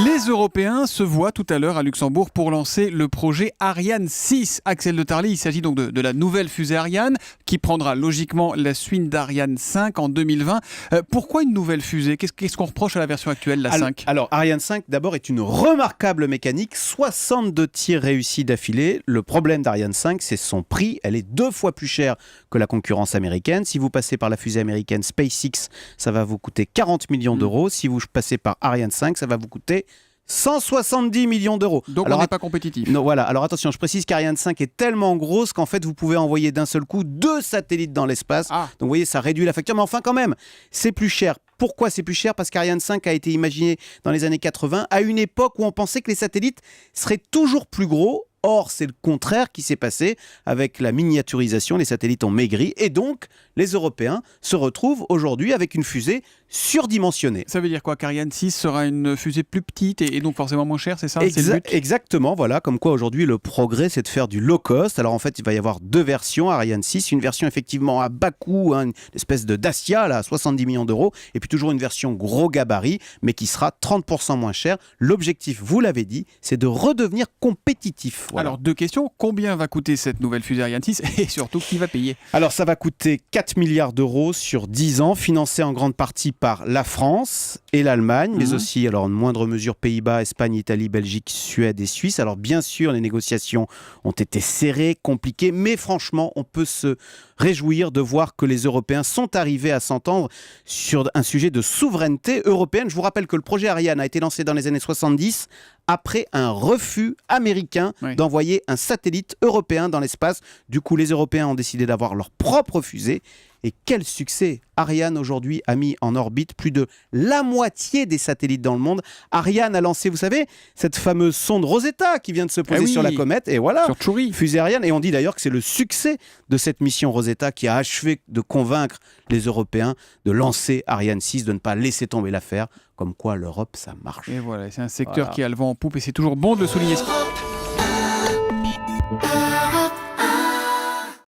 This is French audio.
Les Européens se voient tout à l'heure à Luxembourg pour lancer le projet Ariane 6. Axel de Tarly, il s'agit donc de la nouvelle fusée Ariane qui prendra logiquement la suite d'Ariane 5 en 2020. Pourquoi une nouvelle fusée ? Qu'est-ce qu'on reproche à la version actuelle, la 5 ? Alors, Ariane 5, d'abord, est une remarquable mécanique. 62 tirs réussis d'affilée. Le problème d'Ariane 5, c'est son prix. Elle est 2 fois plus chère que la concurrence américaine. Si vous passez par la fusée américaine SpaceX, ça va vous coûter 40 millions d'euros. Si vous passez par Ariane 5, ça va vous coûter 170 millions d'euros. Donc on n'est pas compétitif. Non, voilà. Alors attention, je précise qu'Ariane 5 est tellement grosse qu'en fait vous pouvez envoyer d'un seul coup 2 satellites dans l'espace. Donc vous voyez, ça réduit la facture. Mais enfin quand même, c'est plus cher. Pourquoi c'est plus cher ? Parce qu'Ariane 5 a été imaginé dans les années 80 à une époque où on pensait que les satellites seraient toujours plus gros. Or, c'est le contraire qui s'est passé avec la miniaturisation. Les satellites ont maigri et donc les Européens se retrouvent aujourd'hui avec une fusée surdimensionnée. Ça veut dire quoi ? qu'Ariane 6 sera une fusée plus petite et donc forcément moins chère, c'est ça ? C'est le but ? Exactement, voilà. Comme quoi aujourd'hui, le progrès, c'est de faire du low cost. Alors en fait, il va y avoir 2 versions Ariane 6. Une version effectivement à bas coût, une espèce de Dacia là, à 70 millions d'euros. Et puis toujours une version gros gabarit, mais qui sera 30% moins chère. L'objectif, vous l'avez dit, c'est de redevenir compétitif. Voilà. Alors 2 questions. Combien va coûter cette nouvelle fusée Ariane 6 et surtout qui va payer ? Alors ça va coûter 4 milliards d'euros sur 10 ans, financé en grande partie par la France et l'Allemagne, mais aussi, alors en moindre mesure, Pays-Bas, Espagne, Italie, Belgique, Suède et Suisse. Alors bien sûr, les négociations ont été serrées, compliquées, mais franchement, on peut se réjouir de voir que les Européens sont arrivés à s'entendre sur un sujet de souveraineté européenne. Je vous rappelle que le projet Ariane a été lancé dans les années 70 après un refus américain d'envoyer un satellite européen dans l'espace. Du coup, les Européens ont décidé d'avoir leur propre fusée. Et quel succès! Ariane aujourd'hui a mis en orbite plus de la moitié des satellites dans le monde. Ariane a lancé, vous savez, cette fameuse sonde Rosetta qui vient de se poser sur la comète. Et voilà, sur Tchouri. Fusée Ariane. Et on dit d'ailleurs que c'est le succès de cette mission Rosetta qui a achevé de convaincre les Européens de lancer Ariane 6, de ne pas laisser tomber l'affaire. Comme quoi l'Europe, ça marche. Et voilà, c'est un secteur qui a le vent en poupe et c'est toujours bon de le souligner.